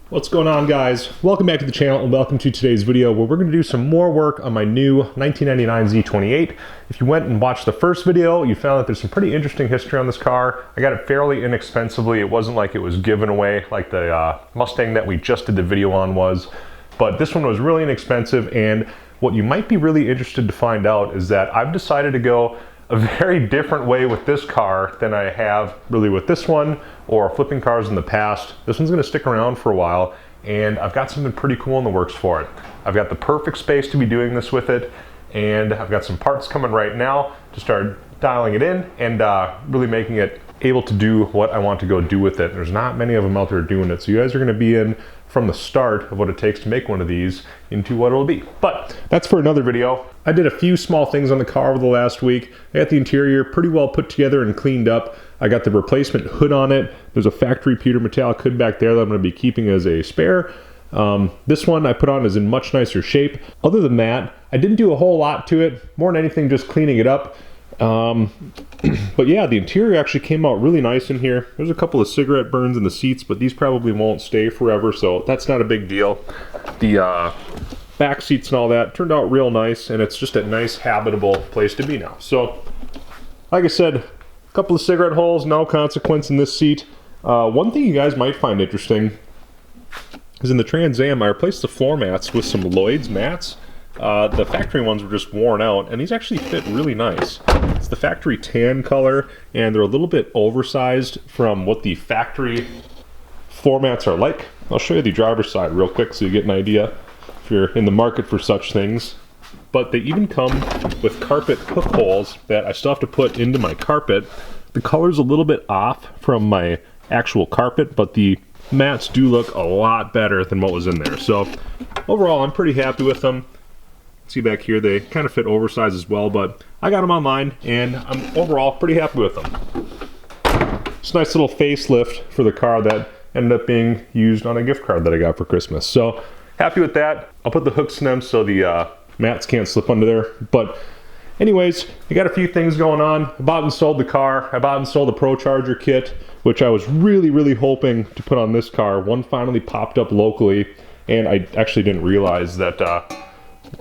What's going on, guys? Welcome back to the channel and welcome to today's video where we're going to do some more work on my new 1999 Z28. If you went and watched the first video, you found that there's some pretty interesting history on this car. I got it fairly inexpensively. It wasn't like it was given away like the Mustang that we just did the video on was, but this one was really inexpensive. And what you might be really interested to find out is that I've decided to go a very different way with this car than I have really with this one or flipping cars in the past. This one's going to stick around for a while, and I've got something pretty cool in the works for it. I've got the perfect space to be doing this with it, and I've got some parts coming right now to start dialing it in and really making it able to do what I want to go do with it. There's not many of them out there doing it, so you guys are going to be in from the start of what it takes to make one of these into what it'll be. But that's for another video. I did a few small things on the car over the last week. I got the interior pretty well put together and cleaned up. I got the replacement hood on it. There's a factory pewter metallic hood back there that I'm going to be keeping as a spare. This one I put on is in much nicer shape. Other than that, I didn't do a whole lot to it. More than anything, just cleaning it up. But yeah, the interior actually came out really nice in here. There's a couple of cigarette burns in the seats, but these probably won't stay forever, so that's not a big deal. The back seats and all that turned out real nice, and it's just a nice habitable place to be now. So like I said, a couple of cigarette holes, no consequence in this seat. One thing you guys might find interesting is in the Trans Am, I replaced the floor mats with some Lloyd's mats. The factory ones were just worn out, and these actually fit really nice. It's the factory tan color, and they're a little bit oversized from what the factory floor mats are like. I'll show you the driver's side real quick so you get an idea if you're in the market for such things. But they even come with carpet hook holes that I still have to put into my carpet. The color's a little bit off from my actual carpet, but the mats do look a lot better than what was in there. So overall, I'm pretty happy with them. See back here, they kind of fit oversized as well, but I got them online and I'm overall pretty happy with them. It's a nice little facelift for the car that ended up being used on a gift card that I got for Christmas. So happy with that. I'll put the hooks in them so the mats can't slip under there. But anyways, I got a few things going on. I bought and sold the car. I bought and sold the Pro Charger kit, which I was really hoping to put on this car. One finally popped up locally, and I actually didn't realize that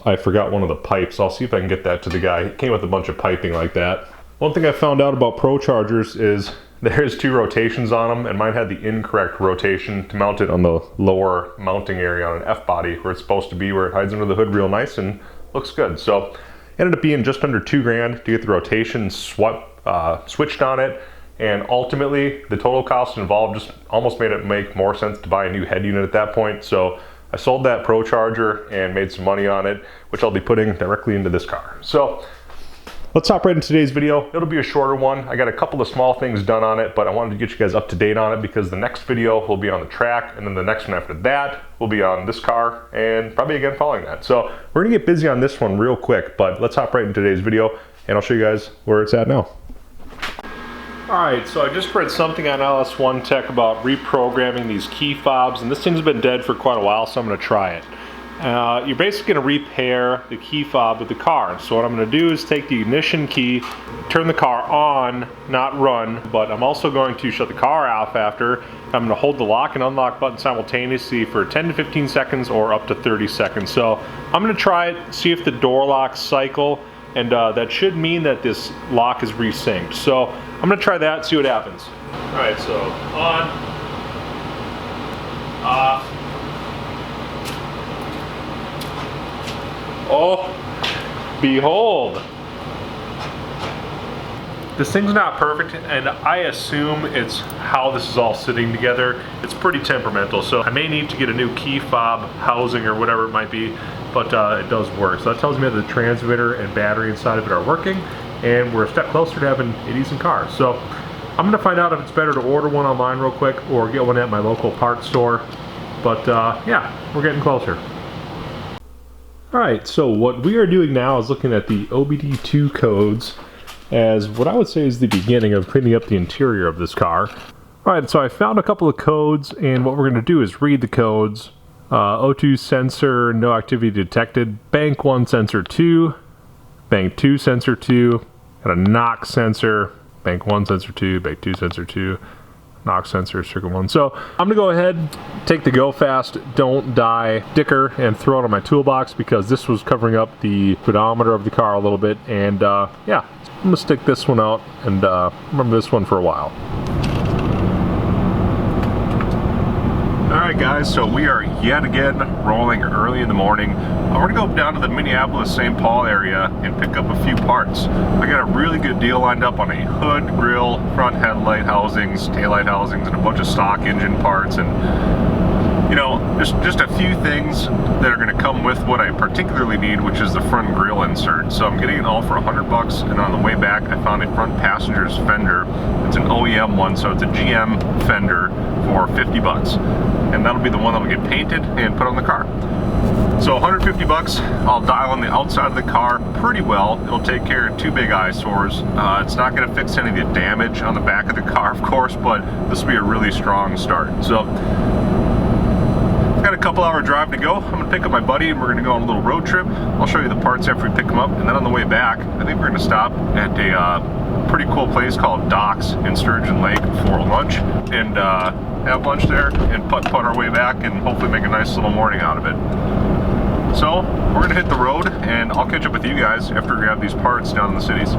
I forgot one of the pipes. I'll see if I can get that to the guy. It came with a bunch of piping like that. One thing I found out about Pro Chargers is there's two rotations on them, and mine had the incorrect rotation to mount it on the lower mounting area on an F-body where it's supposed to be, where it hides under the hood real nice and looks good. So ended up being just under $2,000 to get the rotation switched on it, and ultimately the total cost involved just almost made it make more sense to buy a new head unit at that point. So I sold that Pro Charger and made some money on it, which I'll be putting directly into this car. So let's hop right into today's video. It'll be a shorter one. I got a couple of small things done on it, but I wanted to get you guys up to date on it because the next video will be on the track, and then the next one after that will be on this car, and probably again following that. So we're gonna get busy on this one real quick, but let's hop right into today's video and I'll show you guys where it's at now. Alright, so I just read something on LS1 Tech about reprogramming these key fobs, and this thing's been dead for quite a while, so I'm going to try it. You're basically going to repair the key fob of the car. So what I'm going to do is take the ignition key, turn the car on, not run, but I'm also going to shut the car off after. I'm going to hold the lock and unlock button simultaneously for 10 to 15 seconds or up to 30 seconds. So I'm going to try it, see if the door locks cycle, and that should mean that this lock is resynced. So I'm gonna try that, see what happens. All right, so on, off. Oh, behold. This thing's not perfect, and I assume it's how this is all sitting together. It's pretty temperamental, so I may need to get a new key fob housing or whatever it might be, but it does work. So that tells me that the transmitter and battery inside of it are working, and we're a step closer to having a decent car. So I'm gonna find out if it's better to order one online real quick or get one at my local parts store. But yeah, we're getting closer. All right, so what we are doing now is looking at the OBD2 codes as what I would say is the beginning of cleaning up the interior of this car. All right, so I found a couple of codes, and what we're gonna do is read the codes. O2 sensor, no activity detected. Bank 1 sensor 2, Bank 2 sensor 2, got a knock sensor, Bank 1 sensor 2, Bank 2 sensor 2, knock sensor, circuit one. So I'm gonna go ahead, take the go fast, don't die sticker and throw it on my toolbox because this was covering up the speedometer of the car a little bit. And yeah, I'm gonna stick this one out and remember this one for a while. Alright guys, so we are yet again rolling early in the morning. We're gonna go down to the Minneapolis, St. Paul area and pick up a few parts. I got a really good deal lined up on a hood, grill, front headlight housings, taillight housings, and a bunch of stock engine parts, and you know, just a few things that are gonna come with what I particularly need, which is the front grill insert. So I'm getting it all for $100, and on the way back I found a front passenger's fender. It's an OEM one, so it's a GM fender for $50. And that'll be the one that'll get painted and put on the car. So $150, I'll dial on the outside of the car pretty well. It'll take care of two big eyesores. It's not gonna fix any of the damage on the back of the car, of course, but this will be a really strong start. So, I've got a couple-hour drive to go. I'm gonna pick up my buddy and we're gonna go on a little road trip. I'll show you the parts after we pick them up, and then on the way back, I think we're gonna stop at a pretty cool place called Docks in Sturgeon Lake for lunch, and have lunch there and putt our way back and hopefully make a nice little morning out of it. So we're gonna hit the road and I'll catch up with you guys after we grab these parts down in the cities.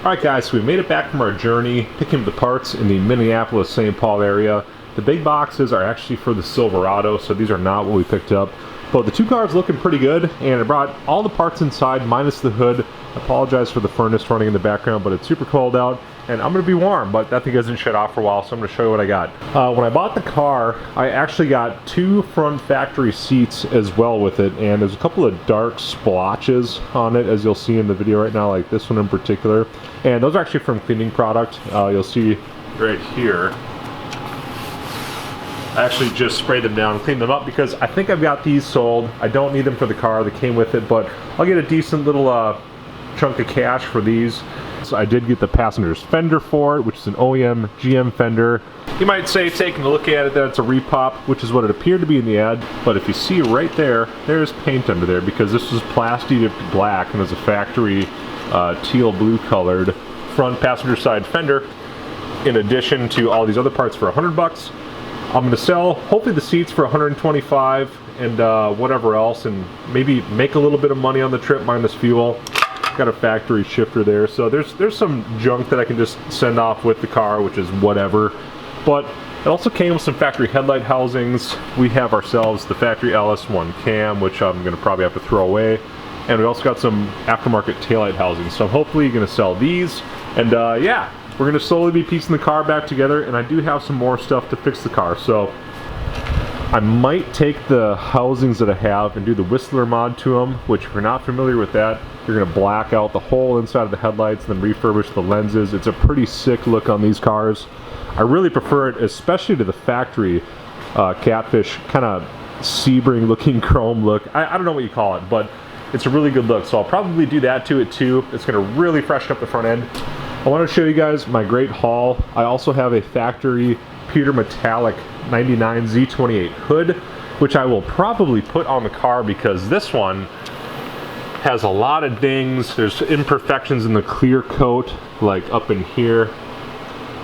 Alright guys, so we made it back from our journey, picking up the parts in the Minneapolis, St. Paul area. The big boxes are actually for the Silverado, so these are not what we picked up. But the two cars looking pretty good, and I brought all the parts inside minus the hood. I apologize for the furnace running in the background, but it's super cold out and I'm gonna be warm, but that thing hasn't shut off for a while, so I'm gonna show you what I got. When I bought the car, I actually got two front factory seats as well with it, and there's a couple of dark splotches on it, as you'll see in the video right now, like this one in particular. And those are actually from cleaning product. You'll see right here. I actually just sprayed them down and cleaned them up because I think I've got these sold. I don't need them for the car, they came with it, but I'll get a decent little chunk of cash for these. So I did get the passenger's fender for it, which is an OEM GM fender. You might say, taking a look at it, that it's a repop, which is what it appeared to be in the ad, but if you see right there, there's paint under there because this was plasti dipped black and it was a factory teal blue colored front passenger side fender, in addition to all these other parts for $100. I'm gonna sell hopefully the seats for $125 and whatever else, and maybe make a little bit of money on the trip minus fuel. Got a factory shifter there, so there's some junk that I can just send off with the car, which is whatever. But it also came with some factory headlight housings. We have ourselves the factory LS1 cam, which I'm gonna probably have to throw away, and we also got some aftermarket taillight housings. So I'm hopefully gonna sell these, and yeah, we're gonna slowly be piecing the car back together, and I do have some more stuff to fix the car. So I might take the housings that I have and do the Whistler mod to them, which if you're not familiar with that, you're gonna black out the whole inside of the headlights, then refurbish the lenses. It's a pretty sick look on these cars. I really prefer it, especially to the factory catfish, kind of Sebring looking chrome look. I don't know what you call it, but it's a really good look. So I'll probably do that to it too. It's gonna really freshen up the front end. I wanna show you guys my great haul. I also have a factory pewter metallic 99 Z28 hood, which I will probably put on the car because this one has a lot of dings. There's imperfections in the clear coat, like up in here.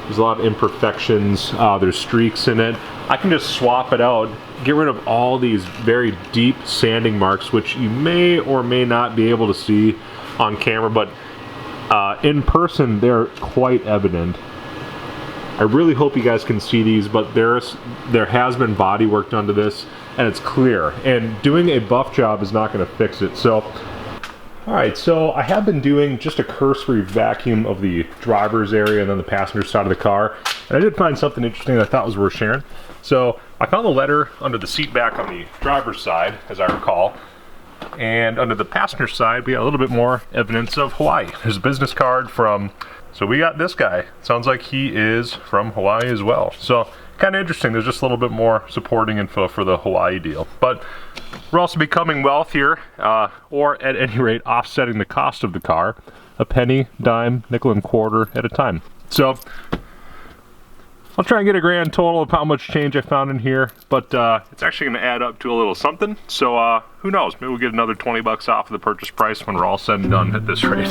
There's a lot of imperfections. There's streaks in it. I can just swap it out, get rid of all these very deep sanding marks, which you may or may not be able to see on camera, but in person they're quite evident. I really hope you guys can see these, but there has been body work done to this, and it's clear. And doing a buff job is not going to fix it. So, all right, so I have been doing just a cursory vacuum of the driver's area and then the passenger side of the car, and I did find something interesting that I thought was worth sharing. So I found a letter under the seat back on the driver's side, as I recall, and under the passenger side we got a little bit more evidence of Hawaii. There's a business card from, so we got this guy. Sounds like he is from Hawaii as well. So kind of interesting. There's just a little bit more supporting info for the Hawaii deal. But we're also becoming wealthier, or at any rate offsetting the cost of the car, a penny, dime, nickel and quarter at a time. So I'll try and get a grand total of how much change I found in here, but it's actually going to add up to a little something. So who knows? Maybe we'll get another 20 bucks off of the purchase price when we're all said and done at this rate.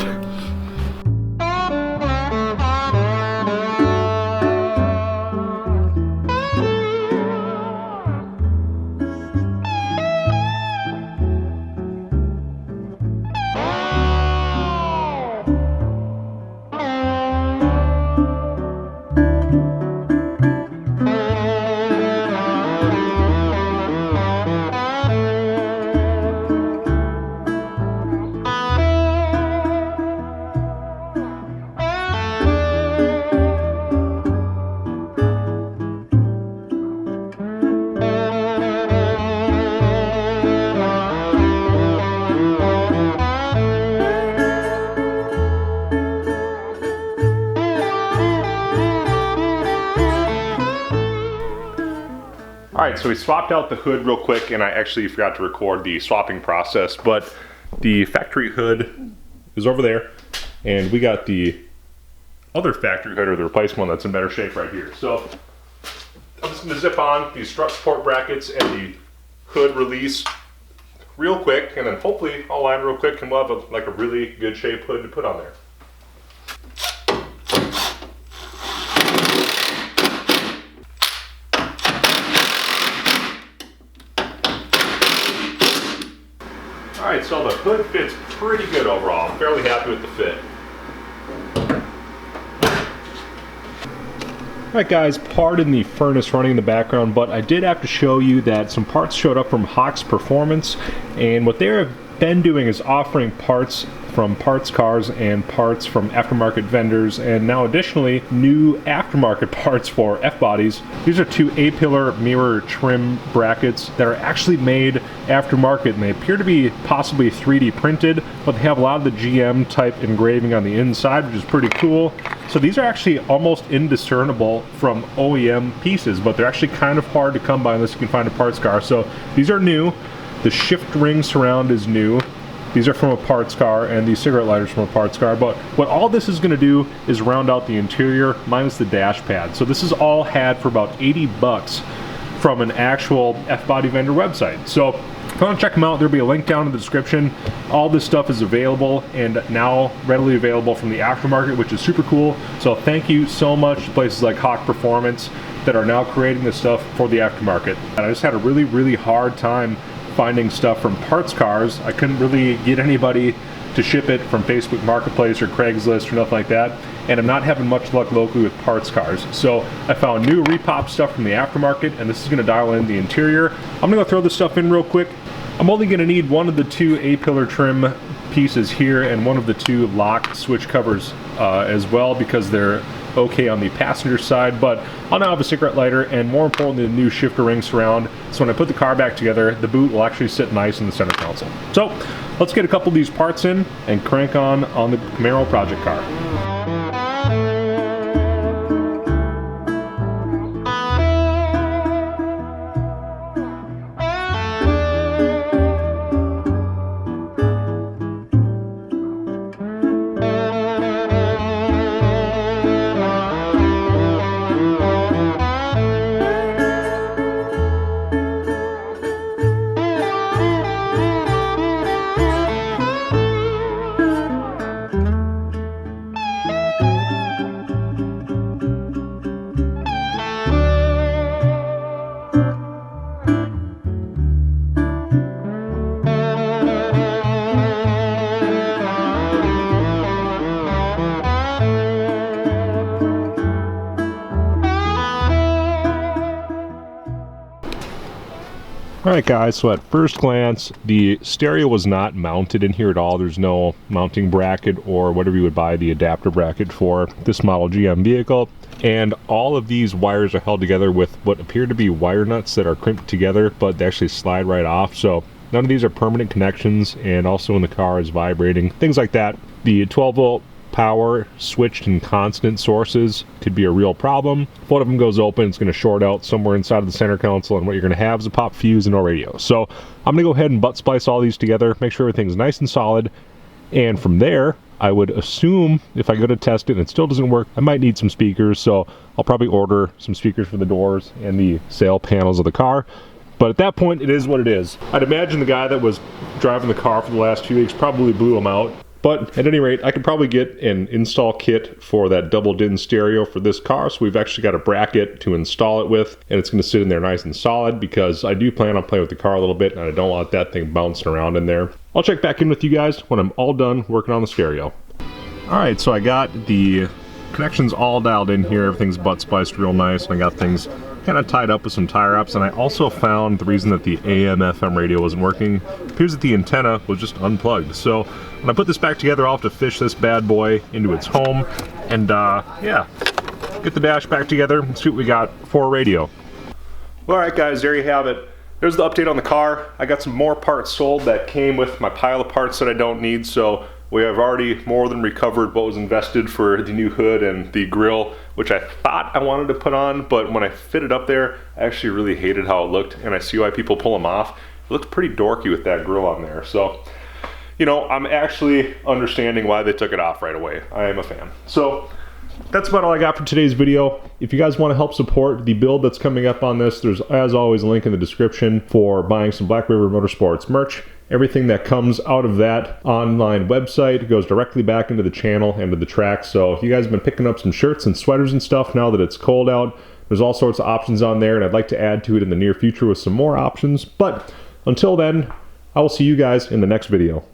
All right, so we swapped out the hood real quick, and I actually forgot to record the swapping process, but the factory hood is over there, and we got the other factory hood, or the replacement one, that's in better shape right here. So I'm just gonna zip on these strut support brackets and the hood release real quick, and then hopefully I'll line real quick and we'll have like a really good shape hood to put on there. All right, so the hood fits pretty good overall. I'm fairly happy with the fit. Alright guys, pardon the furnace running in the background, but I did have to show you that some parts showed up from Hawks Performance, and what they have been doing is offering parts from parts cars and parts from aftermarket vendors, and now additionally new aftermarket parts for F-bodies. These are two A-pillar mirror trim brackets that are actually made aftermarket, and they appear to be possibly 3D printed, but they have a lot of the GM type engraving on the inside, which is pretty cool. So these are actually almost indiscernible from OEM pieces, but they're actually kind of hard to come by unless you can find a parts car. So these are new. The shift ring surround is new. These are from a parts car, and these cigarette lighters from a parts car. But what all this is going to do is round out the interior minus the dash pad. So this is all had for about 80 bucks from an actual F-body vendor website. So if you want to check them out, there'll be a link down in the description. All this stuff is available and now readily available from the aftermarket, which is super cool. So thank you so much to places like Hawk Performance that are now creating this stuff for the aftermarket. And I just had a really hard time finding stuff from parts cars. I couldn't really get anybody to ship it from Facebook Marketplace or Craigslist or nothing like that, and I'm not having much luck locally with parts cars. So I found new repop stuff from the aftermarket, and this is going to dial in the interior. I'm going to throw this stuff in real quick. I'm only going to need one of the two A-pillar trim pieces here and one of the two lock switch covers as well, because they're okay on the passenger side, but I'll now have a cigarette lighter and, more importantly, the new shifter ring surround. So when I put the car back together, the boot will actually sit nice in the center console. So let's get a couple of these parts in and crank on the Camaro project car. Alright guys, so at first glance, the stereo was not mounted in here at all. There's no mounting bracket or whatever you would buy the adapter bracket for this model GM vehicle. And all of these wires are held together with what appear to be wire nuts that are crimped together, but they actually slide right off. So none of these are permanent connections, and also when the car is vibrating, things like that. The 12-volt power switched and constant sources could be a real problem. If one of them goes open, it's going to short out somewhere inside of the center console, and what you're going to have is a pop fuse and no radio. So I'm going to go ahead and butt splice all these together, make sure everything's nice and solid, and from there I would assume if I go to test it and it still doesn't work, I might need some speakers. So I'll probably order some speakers for the doors and the sail panels of the car. But at that point, it is what it is. I'd imagine the guy that was driving the car for the last few weeks probably blew them out. But at any rate, I could probably get an install kit for that double din stereo for this car. So we've actually got a bracket to install it with, and it's going to sit in there nice and solid, because I do plan on playing with the car a little bit and I don't want that thing bouncing around in there. I'll check back in with you guys when I'm all done working on the stereo. Alright, so I got the connections all dialed in here. Everything's butt spliced real nice, and I got things kind of tied up with some tie wraps. And I also found the reason that the AM/FM radio wasn't working. It appears that the antenna was just unplugged. So when I put this back together, I'll have to fish this bad boy into its home and yeah, get the dash back together and see what we got for radio. Alright guys, there you have it. There's the update on the car. I got some more parts sold that came with my pile of parts that I don't need, so we have already more than recovered what was invested for the new hood and the grill, which I thought I wanted to put on, but when I fit it up there, I actually really hated how it looked, and I see why people pull them off. It looked pretty dorky with that grill on there. So, you know, I'm actually understanding why they took it off right away. I am a fan. So that's about all I got for today's video. If you guys want to help support the build that's coming up on this, there's, as always, a link in the description for buying some Black River Motorsports merch. Everything that comes out of that online website goes directly back into the channel and to the track. So if you guys have been picking up some shirts and sweaters and stuff now that it's cold out, there's all sorts of options on there, and I'd like to add to it in the near future with some more options. But until then, I will see you guys in the next video.